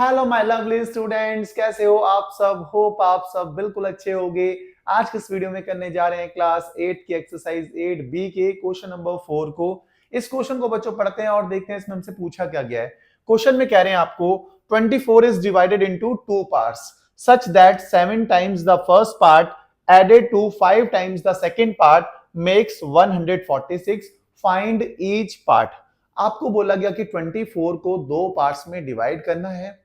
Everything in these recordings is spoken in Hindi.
हेलो माय लवली स्टूडेंट्स, कैसे हो आप सब। होप आप सब बिल्कुल अच्छे होंगे। आज के इस वीडियो में करने जा रहे हैं क्लास 8 की एक्सरसाइज 8 बी के क्वेश्चन नंबर 4 को। इस क्वेश्चन को बच्चों पढ़ते हैं और देखते हैं इसमें हमसे पूछा क्या गया है। क्वेश्चन में कह रहे हैं आपको 24 is divided into 2 parts such that 7 times the first part added to 5 times the second part makes 146। Find each part. आपको बोला गया कि 24 को दो पार्ट्स में डिवाइड करना है,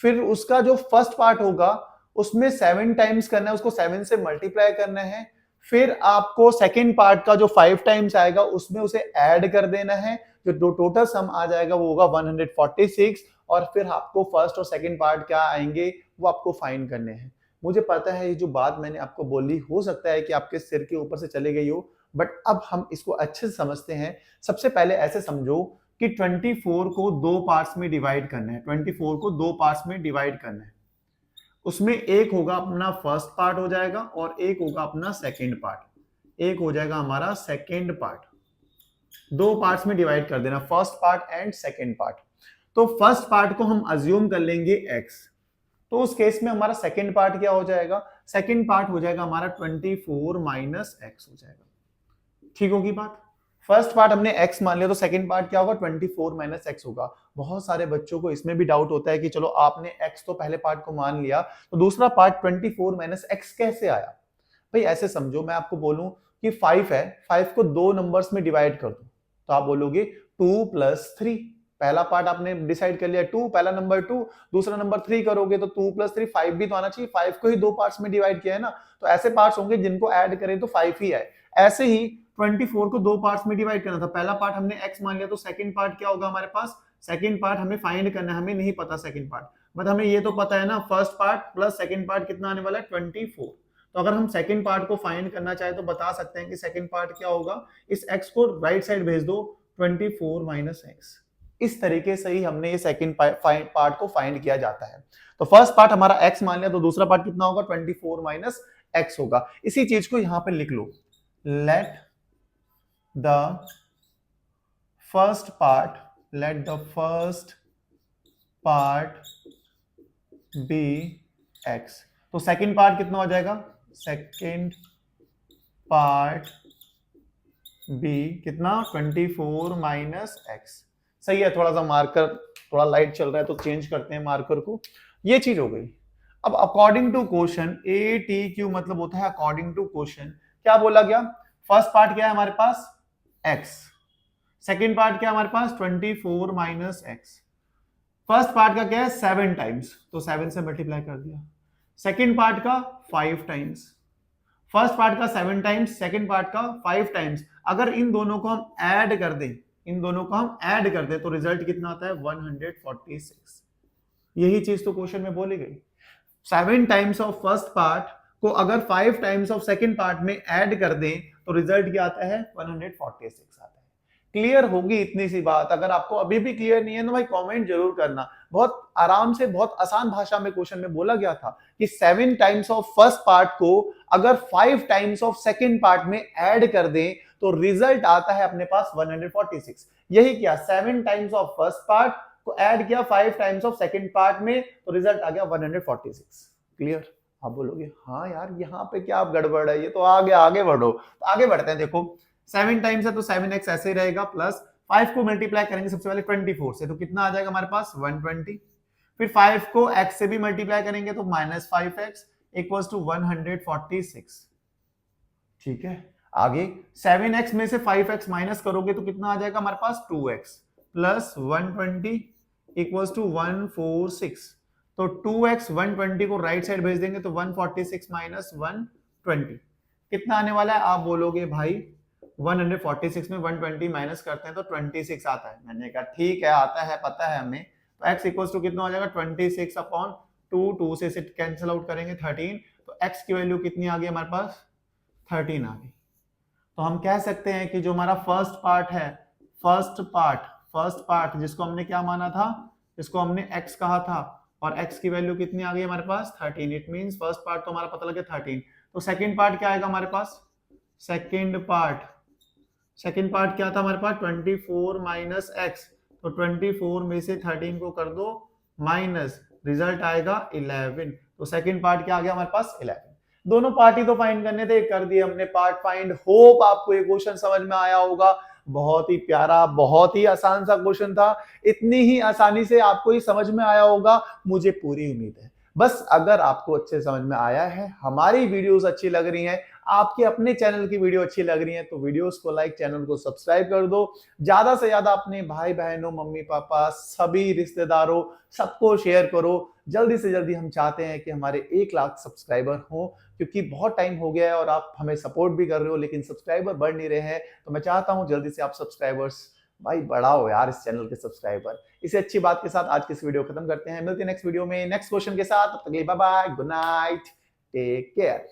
फिर उसका जो फर्स्ट पार्ट होगा उसमें 7 टाइम्स करना है, उसको 7 से मल्टीप्लाई करना है। फिर आपको सेकेंड पार्ट का जो 5 टाइम्स आएगा उसमें उसे ऐड कर देना है, जो टोटल सम आ जाएगा वो होगा 146। और फिर आपको फर्स्ट और सेकेंड पार्ट क्या आएंगे वो आपको फाइंड करने हैं। मुझे पता है ये जो बात मैंने आपको बोली हो सकता है कि आपके सिर के ऊपर से चली गई हो, बट अब हम इसको अच्छे से समझते हैं। सबसे पहले ऐसे समझो कि 24 को दो पार्ट्स में डिवाइड करना है। 24 को दो पार्ट्स में डिवाइड करना है, उसमें एक होगा अपना फर्स्ट पार्ट हो जाएगा और एक होगा अपना सेकंड पार्ट। एक हो जाएगा हमारा सेकंड पार्ट। दो पार्ट्स में डिवाइड कर देना, first part and second part. तो फर्स्ट पार्ट को हम अज्यूम कर लेंगे x, तो उस केस में हमारा सेकंड पार्ट क्या हो जाएगा, सेकंड पार्ट हो जाएगा हमारा 24 माइनस x हो जाएगा। ठीक होगी बात। फर्स्ट पार्ट हमने x मान लिया तो सेकंड पार्ट क्या होगा, 24 माइनस x होगा। बहुत सारे बच्चों को इसमें भी डाउट होता है कि चलो आपने x तो पहले पार्ट को मान लिया तो दूसरा पार्ट 24 माइनस x कैसे आया। भाई ऐसे समझो, मैं आपको बोलूं कि 5 है, 5 को दो नंबर्स में डिवाइड कर दो तो आप बोलोगे 2 प्लस 3। पहला पार्ट आपने डिसाइड कर लिया 2, पहला नंबर 2, दूसरा नंबर 3 करोगे तो 2 प्लस 3 5 भी तो आना चाहिए। 5 को ही दो पार्ट्स में डिवाइड किया है ना, तो ऐसे पार्ट्स होंगे जिनको ऐड करें तो 5 ही आए। ऐसे ही 24 को दो पार्ट्स में डिवाइड करना था, पहला पार्ट हमने x मान लिया तो सेकंड पार्ट क्या होगा हमारे पास, सेकंड पार्ट हमें फाइंड करना है। हमें नहीं पता सेकंड पार्ट, बट हमें ये तो पता है ना first part plus second part कितना आने वाला है 24। तो अगर हम सेकंड पार्ट को फाइंड करना चाहे तो बता सकते हैं कि सेकंड पार्ट क्या होगा, इस x को राइट साइड भेज दो 24 माइनस x। इस तरीके से ही हमने ये सेकंड पार्ट को फाइंड किया जाता है। तो फर्स्ट पार्ट हमारा x मान लिया तो दूसरा पार्ट कितना होगा 24 माइनस x होगा। इसी चीज को यहां पे लिख लो, let the first part be x। तो सेकंड पार्ट कितना हो जाएगा, सेकंड पार्ट बी कितना 24 माइनस x। सही है, थोड़ा सा मार्कर थोड़ा लाइट चल रहा है तो चेंज करते हैं मार्कर को। ये चीज हो गई। अब अकॉर्डिंग टू क्वेश्चन ATQ मतलब होता है अकॉर्डिंग टू क्वेश्चन। क्या बोला गया, फर्स्ट पार्ट क्या है हमारे पास x, सेकेंड पार्ट क्या है हमारे पास 24 माइनस x। फर्स्ट पार्ट का क्या है 7 टाइम्स, तो 7 से मल्टीप्लाई कर दिया। सेकेंड पार्ट का 5 टाइम्स, फर्स्ट पार्ट का 7 टाइम्स, सेकेंड पार्ट का 5 टाइम्स। अगर इन दोनों को हम ऐड कर दें, इन दोनों को हम ऐड कर दें तो रिजल्ट कितना आता है 146। यही चीज तो क्वेश्चन में बोली गई। 7 टाइम्स ऑफ फर्स्ट पार्ट को अगर 5 टाइम्स ऑफ सेकेंड पार्ट में ऐड कर दें तो रिजल्ट क्या आता है 146 आता है। क्लियर होगी इतनी सी बात। अगर आपको अभी भी क्लियर नहीं है तो भाई कमेंट जरूर करना। बहुत आराम से बहुत आसान भाषा में क्वेश्चन में बोला गया था कि 7 टाइम्स ऑफ फर्स्ट पार्ट को अगर 5 टाइम्स ऑफ सेकेंड पार्ट में ऐड कर दें तो रिजल्ट आता है अपने पास 146। यही किया, 7 टाइम्स ऑफ फर्स्ट पार्ट को ऐड किया 5 टाइम्स ऑफ सेकेंड पार्ट में तो रिजल्ट आ गया 146। क्लियर। आप बोलोगे हाँ यार यहाँ पे क्या आप गड़बड़ है, ये तो आगे बढ़ो। तो आगे बढ़ते हैं। देखो 7 टाइम्स है तो 7x ऐसे ही रहेगा, प्लस 5 को मल्टीप्लाई करेंगे सबसे पहले 24 से तो कितना आ जाएगा हमारे पास 120। फिर 5 को x से भी मल्टीप्लाई करेंगे तो माइनस 5x इक्वल्स टू 146। ठीक है, आगे 7x में से 5x माइनस करोगे तो कितना आ जाएगा हमारे पास 2x प्लस 120 इक्वल्स टू 146। तो 2x 120 को राइट साइड भेज देंगे तो 146 माइनस 120 कितना आने वाला है। आप बोलोगे भाई 146 में 120 माइनस करते हैं तो 26 आता है। मैंने कहा ठीक है आता है, पता है हमें। तो x इक्वल्स टू कितना हो जाएगा 26 अपॉन 2 से कैंसिल आउट करेंगे 13, तो x की वैल्यू कितनी आ गई हमारे पास 13 आ गई। तो हम कह सकते हैं कि जो हमारा फर्स्ट पार्ट है, फर्स्ट पार्ट जिसको हमने क्या माना था, जिसको हमने x कहा था और x की वैल्यू कितनी आ गई हमारे पास 13। इट मींस फर्स्ट पार्ट तो हमारा पता लगे 13। तो सेकंड पार्ट क्या आएगा हमारे पास, सेकंड पार्ट क्या था हमारे पास 24 माइनस x। तो 24 में से 13 को कर दो माइनस, रिजल्ट आएगा 11। तो सेकंड पार्ट क्या आ गया हमारे पास 11। दोनों पार्ट ही तो फाइंड करने थे, कर दिए हमने पार्ट फाइंड। होप आपको ये क्वेश्चन समझ में आया होगा। बहुत ही प्यारा, बहुत ही आसान सा क्वेश्चन था। इतनी ही आसानी से आपको ही समझ में आया होगा, मुझे पूरी उम्मीद है। बस अगर आपको अच्छे समझ में आया है, हमारी वीडियोस अच्छी लग रही हैं, आपके अपने चैनल की वीडियो अच्छी लग रही है, तो वीडियोस को लाइक, चैनल को सब्सक्राइब कर दो। ज्यादा से ज्यादा अपने भाई बहनों, मम्मी पापा, सभी रिश्तेदारों, सबको शेयर करो। जल्दी से जल्दी हम चाहते हैं कि हमारे 1 लाख सब्सक्राइबर हो, क्योंकि बहुत टाइम हो गया है और आप हमें सपोर्ट भी कर रहे हो, लेकिन सब्सक्राइबर बढ़ नहीं रहे हैं। तो मैं चाहता हूं जल्दी से आप सब्सक्राइबर्स भाई बढ़ाओ यार, इस चैनल के सब्सक्राइबर। इसी अच्छी बात के साथ आज की इस वीडियो खत्म करते हैं। मिलते हैं नेक्स्ट वीडियो में नेक्स्ट क्वेश्चन के साथ। तब तक के लिए bye bye, good night, take care.